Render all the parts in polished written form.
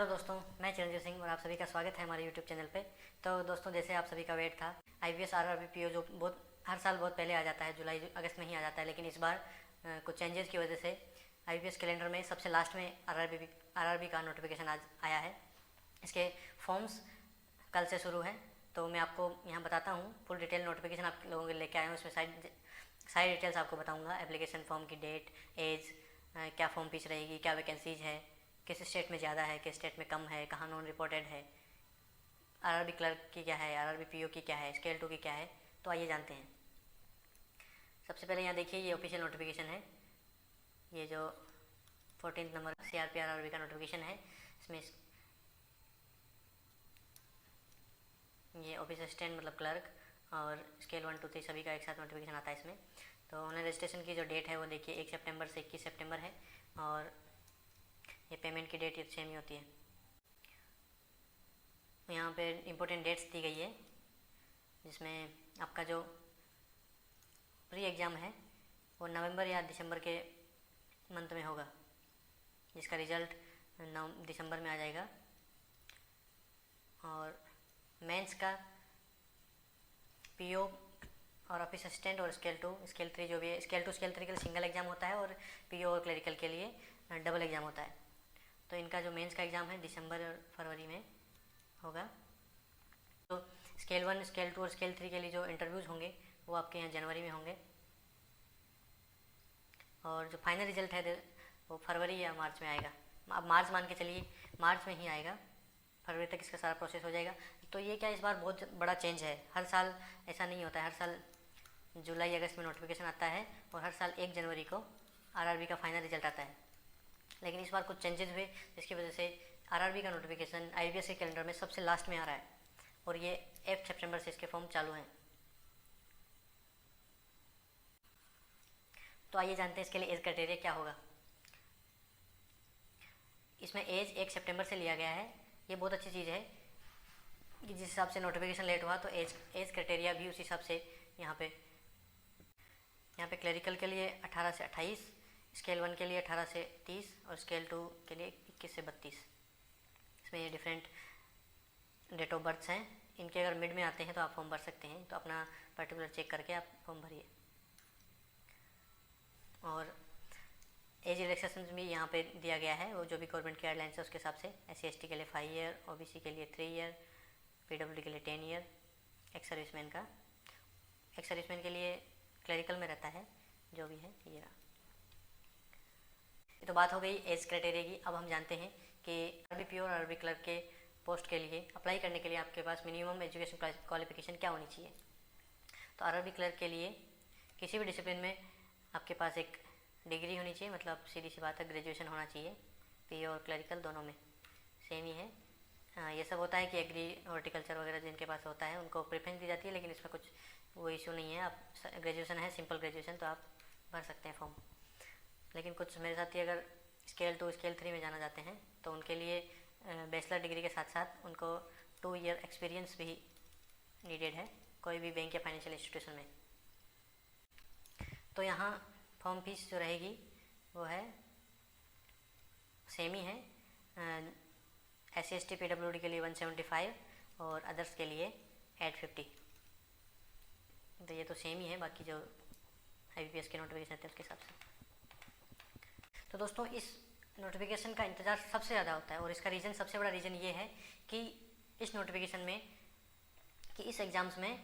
Hello दोस्तों, मैं चिरंजीव सिंह और आप सभी का स्वागत है हमारे यूट्यूब चैनल पे। तो दोस्तों, जैसे आप सभी का वेट था आईपीएस आरआरबी पीओ, जो बहुत हर साल बहुत पहले आ जाता है, जुलाई अगस्त में ही आ जाता है, लेकिन इस बार कुछ चेंजेस की वजह से आईपीएस कैलेंडर में सबसे लास्ट में आरआरबी का नोटिफिकेशन आज आया है। इसके फॉर्म्स कल से शुरू है, तो मैं आपको यहाँ बताता हूँ। फुल डिटेल नोटिफिकेशन आप लोगों के लेके आया हूँ। इसमें सारी डिटेल्स आपको बताऊँगा। एप्लीकेशन फॉर्म की डेट, एज, क्या फॉर्म फीस रहेगी, क्या वैकेंसीज है, किस स्टेट में ज़्यादा है, किस स्टेट में कम है, कहाँ नॉन रिपोर्टेड है, आरआरबी क्लर्क की क्या है, आरआरबी पीओ की क्या है, स्केल 2 की क्या है। तो आइए जानते हैं। सबसे पहले यहाँ देखिए, ये ऑफिशियल नोटिफिकेशन है। ये जो 14 नंबर सीआरपी आरआरबी का नोटिफिकेशन है, इसमें ये ऑफिस असिस्टेंट मतलब क्लर्क और स्केल 1 2 3 सभी का एक साथ नोटिफिकेशन आता है इसमें। तो उन्हें रजिस्ट्रेशन की जो डेट है वो देखिए 1 सितंबर से 21 सितंबर है, और ये पेमेंट की डेट सेम ही होती है। यहाँ पे इम्पोर्टेंट डेट्स दी गई है, जिसमें आपका जो प्री एग्ज़ाम है वो नवंबर या दिसंबर के मंथ में होगा, जिसका रिज़ल्ट दिसंबर में आ जाएगा। और मेंस का पीओ और ऑफिस असिस्टेंट और स्केल 2 स्केल 3 जो भी है, स्केल 2 स्केल 3 के लिए सिंगल एग्ज़ाम होता है और पीओ और क्लरिकल के लिए डबल एग्ज़ाम होता है। तो इनका जो मेंस का एग्ज़ाम है दिसंबर और फरवरी में होगा। तो स्केल 1, स्केल 2 और स्केल 3 के लिए जो इंटरव्यूज़ होंगे वो आपके यहाँ जनवरी में होंगे, और जो फाइनल रिजल्ट है वो फरवरी या मार्च में आएगा। अब मार्च मान के चलिए, मार्च में ही आएगा, फरवरी तक इसका सारा प्रोसेस हो जाएगा। तो ये क्या इस बार बहुत बड़ा चेंज है। हर साल ऐसा नहीं होता है। हर साल जुलाई अगस्त में नोटिफिकेशन आता है और हर साल 1 जनवरी को आरआरबी का फाइनल रिजल्ट आता है, लेकिन इस बार कुछ चेंजेस हुए, जिसकी वजह से आरआरबी का नोटिफिकेशन आईपीएस के कैलेंडर में सबसे लास्ट में आ रहा है, और ये 1 सितंबर से इसके फॉर्म चालू हैं। तो आइए जानते हैं इसके लिए एज क्राइटेरिया क्या होगा। इसमें एज 1 सितंबर से लिया गया है। ये बहुत अच्छी चीज़ है कि जिस हिसाब से नोटिफिकेशन लेट हुआ तो एज क्राइटेरिया भी उसी हिसाब से यहाँ पे क्लरिकल के लिए 18 से 28, स्केल 1 के लिए 18 से 30 और स्केल 2 के लिए 21 से 32। इसमें ये डिफरेंट डेट ऑफ बर्थ हैं। इनके अगर मिड में आते हैं तो आप फॉर्म भर सकते हैं, तो अपना पर्टिकुलर चेक करके आप फॉर्म भरिए। और एज रिलैक्सेशन भी यहाँ पे दिया गया है, वो जो भी गवर्नमेंट की गाइडलाइंस है उसके हिसाब से। SC/ST के लिए 5 ईयर, OBC के लिए 3 ईयर, PWD के लिए 10 ईयर, एक्स सर्विसमैन के लिए क्लरिकल में रहता है जो भी है ये रहा। तो बात हो गई एज क्राइटेरिया की। अब हम जानते हैं कि आरआरबी पीओ और आरआरबी क्लर्क के पोस्ट के लिए अप्लाई करने के लिए आपके पास मिनिमम एजुकेशन क्वालिफिकेशन क्या होनी चाहिए। तो आरआरबी क्लर्क के लिए किसी भी डिसिप्लिन में आपके पास एक डिग्री होनी चाहिए, मतलब सीधी सी बात है, ग्रेजुएशन होना चाहिए। पीओ और क्लरिकल दोनों में सेम ही है। ये सब होता है कि एग्री, हॉर्टिकल्चर वगैरह जिनके पास होता है उनको प्रेफरेंस दी जाती है, लेकिन इसमें कुछ वो इशू नहीं है। आप ग्रेजुएशन है, सिंपल ग्रेजुएशन, तो आप भर सकते हैं फॉर्म। लेकिन कुछ मेरे साथी अगर स्केल 2 स्केल 3 में जाना चाहते हैं तो उनके लिए बैचलर डिग्री के साथ साथ उनको 2 ईयर एक्सपीरियंस भी नीडेड है, कोई भी बैंक या फाइनेंशियल इंस्टीट्यूशन में। तो यहाँ फॉर्म फीस जो रहेगी वो है सेम ही है। SC/ST PWD के लिए 175 और अदर्स के लिए 850। तो ये तो सेम ही है, बाकी जो IBPS के नोटिफिकेशन थे उसके हिसाब से। तो दोस्तों, इस नोटिफिकेशन का इंतज़ार सबसे ज़्यादा होता है, और इसका रीज़न, सबसे बड़ा रीज़न ये है कि इस नोटिफिकेशन में, कि इस एग्ज़ाम्स में,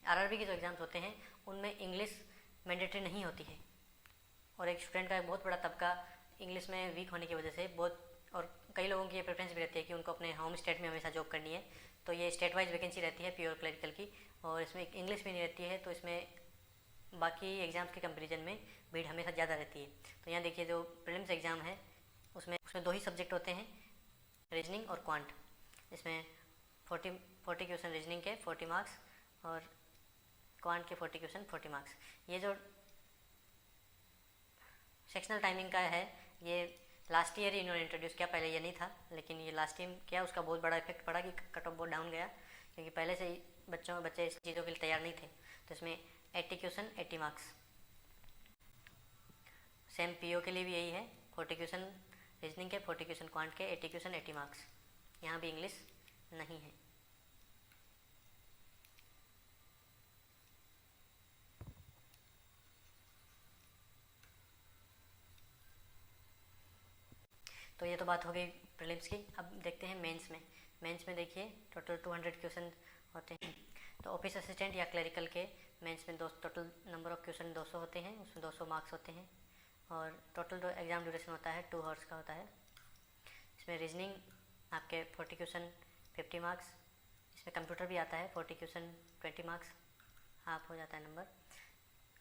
आरआरबी के जो एग्ज़ाम्स होते हैं उनमें इंग्लिश मैंडेटरी नहीं होती है, और एक स्टूडेंट का एक बहुत बड़ा तबका इंग्लिश में वीक होने की वजह से और कई लोगों की ये प्रेफरेंस भी रहती है कि उनको अपने होम स्टेट में हमेशा जॉब करनी है, तो ये स्टेट वाइज वैकेंसी रहती है पीओ और क्लरिकल की, और इसमें इंग्लिश भी नहीं रहती है, तो इसमें बाकी एग्ज़ाम्स के कंपेरिजन में भीड़ हमेशा ज़्यादा रहती है। तो यहाँ देखिए, जो प्रीलिम्स एग्ज़ाम है उसमें 2 ही सब्जेक्ट होते हैं, रीजनिंग और क्वांट। इसमें 40 क्वेश्चन रीजनिंग के 40 मार्क्स और क्वांट के 40 क्वेश्चन 40 मार्क्स। ये जो सेक्शनल टाइमिंग का है, ये लास्ट ईयर ही इन्होंने इंट्रोड्यूस किया, पहले ये नहीं था, लेकिन ये लास्ट टाइम किया, उसका बहुत बड़ा इफेक्ट पड़ा कि कट ऑफ बहुत डाउन गया, क्योंकि पहले से ही बच्चे इस चीज़ों के लिए तैयार नहीं थे। तो इसमें 80 क्वेश्चन 80 मार्क्स। सेम पीओ के लिए भी यही है, 40 क्वेश्चन रीजनिंग के, 40 क्वेश्चन क्वांट के, 80 क्वेश्चन 80 मार्क्स। यहाँ भी इंग्लिश नहीं है। तो ये तो बात हो गई प्रीलिम्स की। अब देखते हैं मेंस में। मेंस में देखिए टोटल 200 क्वेश्चन होते हैं। तो ऑफिस असिस्टेंट या क्लरिकल के मेंस में टोटल नंबर ऑफ क्वेश्चन 200 होते हैं, उसमें 200 मार्क्स होते हैं और टोटल जो एग्ज़ाम ड्यूरेशन होता है 2 आवर्स का होता है। इसमें रीजनिंग आपके 40 क्वेश्चन 50 मार्क्स, इसमें कंप्यूटर भी आता है 40 क्वेश्चन 20 मार्क्स, हाफ हो जाता है नंबर।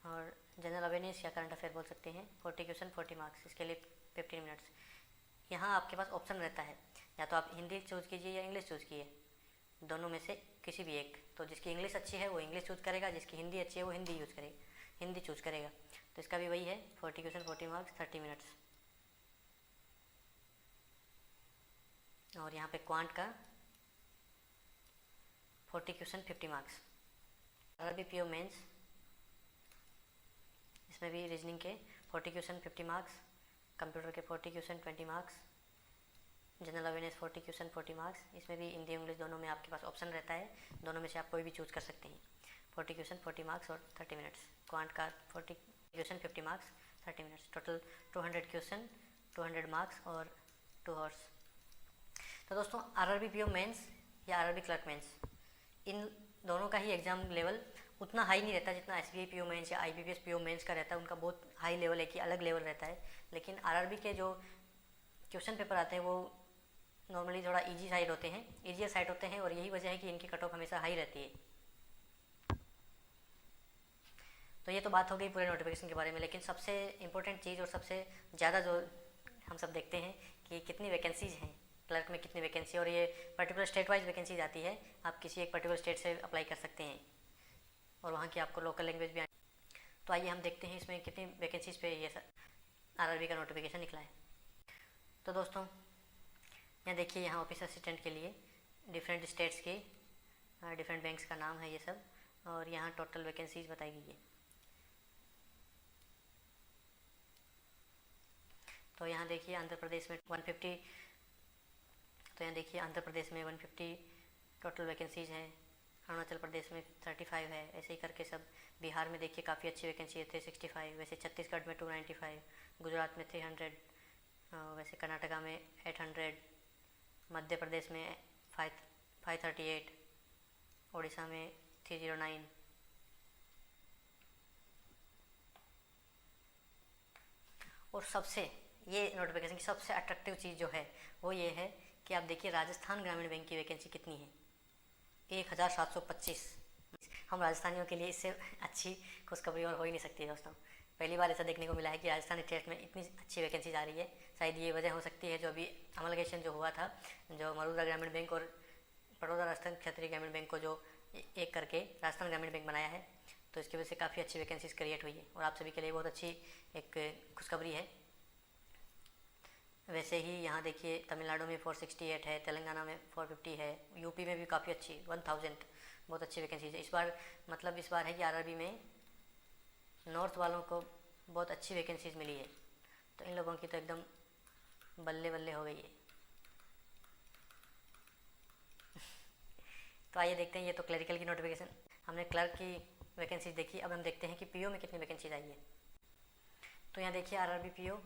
और जनरल अवेयरनेस या करंट अफेयर बोल सकते हैं 40 क्वेश्चन 40 मार्क्स, इसके लिए 15 मिनट्स। यहाँ आपके पास ऑप्शन रहता है, या तो आप हिंदी चूज़ कीजिए या इंग्लिश चूज़ कीजिए, दोनों में से किसी भी एक। तो जिसकी इंग्लिश अच्छी है वो इंग्लिश चूज़ करेगा, जिसकी हिंदी अच्छी है वो हिंदी चूज़ करेगा। तो इसका भी वही है 40 क्वेश्चन 40 मार्क्स 30 मिनट्स। और यहाँ पे क्वांट का 40 क्वेश्चन 50 मार्क्स। RRBPO मेंस, इसमें भी रीजनिंग के 40 क्वेश्चन 50 मार्क्स, कंप्यूटर के 40 question 20 marks, general awareness 40 question 40 marks. इसमें भी हिंदी इंग्लिश दोनों में आपके पास ऑप्शन रहता है, दोनों में से आप कोई भी चूज़ कर सकते हैं। 40 क्वेश्चन 40 मार्क्स और 30 मिनट्स। क्वांट का 40 question 50 marks 30 minutes, total 200 question 200 marks और 2 आवर्स। तो दोस्तों RRBPO मेंस या RRB क्लर्क मेंस, इन दोनों का ही एग्ज़ाम लेवल उतना हाई नहीं रहता जितना SBI PO मेंस या IBPS PO मेंस का रहता है। उनका बहुत हाई लेवल है कि अलग लेवल रहता है। लेकिन RRB के जो क्वेश्चन पेपर आते हैं वो नॉर्मली थोड़ा ईजी साइड होते हैं, ईजियर साइड होते हैं, और यही वजह है कि इनकी कट ऑफ हमेशा हाई रहती है। तो ये तो बात हो गई पूरे नोटिफिकेशन के बारे में। लेकिन सबसे इम्पोर्टेंट चीज़ और सबसे ज़्यादा जो हम सब देखते हैं कि कितनी वैकेंसीज़ हैं, क्लर्क में कितनी वैकेंसी, और ये पर्टिकुलर स्टेट वाइज वैकेंसी आती है। आप किसी एक पर्टिकुलर स्टेट से अप्लाई कर सकते हैं और वहाँ की आपको लोकल लैंग्वेज भी तो आइए हम देखते हैं इसमें कितनी वैकेंसीज़ पे ये RRB का नोटिफिकेशन निकला है। तो दोस्तों यहाँ देखिए, यहाँ ऑफिस असिस्टेंट के लिए डिफरेंट स्टेट्स की डिफरेंट बैंक्स का नाम है ये सब, और यहाँ टोटल वैकेंसीज बताई गई है। तो यहाँ देखिए आंध्र प्रदेश में 150, तो यहाँ देखिए आंध्र प्रदेश में 150 टोटल वैकेंसीज हैं, अरुणाचल प्रदेश में 35 है, ऐसे ही करके सब। बिहार में देखिए काफ़ी अच्छी वैकेंसी है 365, वैसे छत्तीसगढ़ में 295, गुजरात में 300, वैसे कर्नाटका में 800, मध्य प्रदेश में 538, उड़ीसा में 309। और सबसे ये नोटिफिकेशन की सबसे अट्रैक्टिव चीज़ जो है वो ये है कि आप देखिए राजस्थान ग्रामीण बैंक की वैकेंसी कितनी है, 1725। हम राजस्थानियों के लिए इससे अच्छी खुशखबरी और हो ही नहीं सकती दोस्तों। पहली बार ऐसा देखने को मिला है कि राजस्थान स्टेट में इतनी अच्छी वैकेंसी आ रही है। शायद ये वजह हो सकती है जो अभी अमलगेशन जो हुआ था, जो मरुदा ग्रामीण बैंक और बड़ौदा राजस्थान क्षेत्रीय ग्रामीण बैंक को जो एक करके राजस्थान ग्रामीण बैंक बनाया है, तो इसकी वजह से काफ़ी अच्छी वैकेंसीज क्रिएट हुई है और आप सभी के लिए बहुत अच्छी एक खुशखबरी है। वैसे ही यहाँ देखिए तमिलनाडु में 468 है, तेलंगाना में 450 है, यूपी में भी काफ़ी अच्छी 1000, बहुत अच्छी वैकेंसीज है इस बार। मतलब इस बार है कि RRB में नॉर्थ वालों को बहुत अच्छी वैकेंसीज मिली है, तो इन लोगों की तो एकदम बल्ले बल्ले हो गई है। तो आइए देखते हैं, ये तो क्लरिकल की नोटिफिकेशन, हमने क्लर्क की वैकेंसी देखी। अब हम देखते हैं कि PO में कितनी वैकेंसीज आई है। तो यहाँ देखिए RRB PO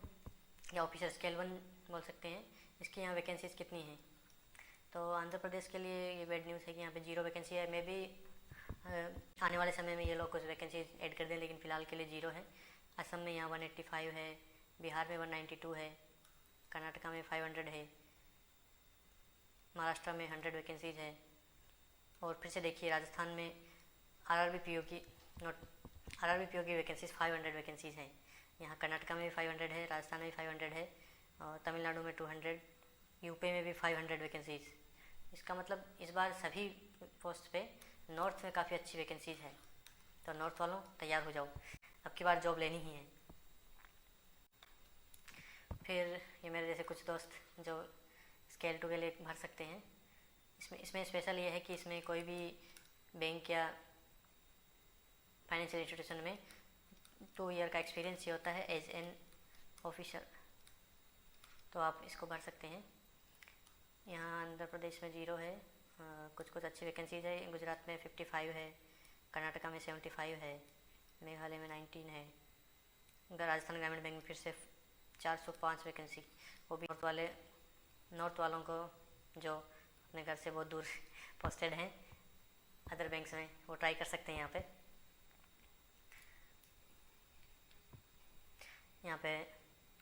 या ऑफिसर स्केल 1 बोल सकते हैं, इसकी यहाँ वैकेंसीज कितनी हैं। तो आंध्र प्रदेश के लिए ये बैड न्यूज़ है कि यहाँ पे 0 वैकेंसी है। मे बी आने वाले समय में ये लोग कुछ वैकेंसीज ऐड कर दें, लेकिन फ़िलहाल के लिए 0 है। असम में यहाँ 185 है, बिहार में 192 है, कर्नाटका में 500 है, महाराष्ट्र में 100 वैकेंसीज है। और फिर से देखिए राजस्थान में RRB PO की वैकेंसीज 500 वैकेंसीज हैं। यहाँ कर्नाटका में भी 500 है, राजस्थान में भी 500 है, और तमिलनाडु में 200, यूपी में भी 500 वैकेंसीज। इसका मतलब इस बार सभी पोस्ट पे नॉर्थ में काफ़ी अच्छी वैकेंसीज है। तो नॉर्थ वालों तैयार हो जाओ, अब की बार जॉब लेनी ही है। फिर ये मेरे जैसे कुछ दोस्त जो स्केल 2 के लिए भर सकते हैं, इसमें स्पेशल ये है कि इसमें कोई भी बैंक या फाइनेंशियल इंस्टीट्यूशन में 2 ईयर का एक्सपीरियंस ही होता है एज एन ऑफिसर, तो आप इसको भर सकते हैं। यहाँ आंध्र प्रदेश में 0 है, कुछ कुछ अच्छी वैकेंसीज है। गुजरात में 55 है, कर्नाटका में 75 है, मेघालय में 19 है। राजस्थान ग्रामीण बैंक में फिर से 405 वैकेंसी, वो भी नॉर्थ वालों को जो अपने घर से बहुत दूर पोस्टेड हैं अदर बैंक्स में, वो ट्राई कर सकते हैं। यहाँ पे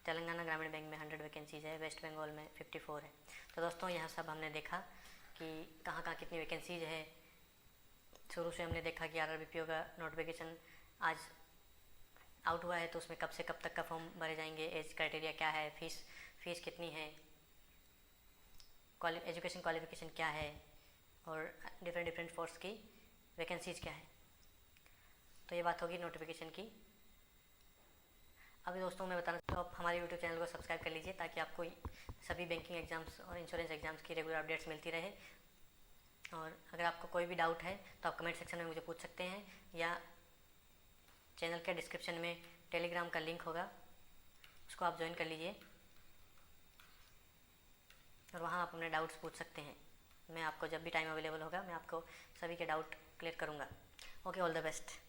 तेलंगाना ग्रामीण बैंक में 100 वैकेंसीज है, वेस्ट बंगाल में 54 है। तो दोस्तों यह सब हमने देखा कि कहाँ कहाँ कितनी वैकेंसीज है। शुरू से हमने देखा कि RRBPO का नोटिफिकेशन आज आउट हुआ है, तो उसमें कब से कब तक का फॉर्म भरे जाएंगे, एज क्राइटेरिया क्या है, फीस कितनी है, एजुकेशन क्वालिफिकेशन क्या है, और डिफरेंट फोर्स की वैकेंसीज क्या है। तो ये बात होगी नोटिफिकेशन की। अभी दोस्तों मैं बताना चाहता हूँ, आप हमारे यूट्यूब चैनल को सब्सक्राइब कर लीजिए ताकि आपको सभी बैंकिंग एग्जाम्स और इंश्योरेंस एग्जाम्स की रेगुलर अपडेट्स मिलती रहे। और अगर आपको कोई भी डाउट है तो आप कमेंट सेक्शन में मुझे पूछ सकते हैं, या चैनल के डिस्क्रिप्शन में टेलीग्राम का लिंक होगा, उसको आप ज्वाइन कर लीजिए और वहाँ आप अपने डाउट्स पूछ सकते हैं। मैं आपको जब भी टाइम अवेलेबल होगा मैं आपको सभी के डाउट क्लियर करूँगा। Okay, all the best.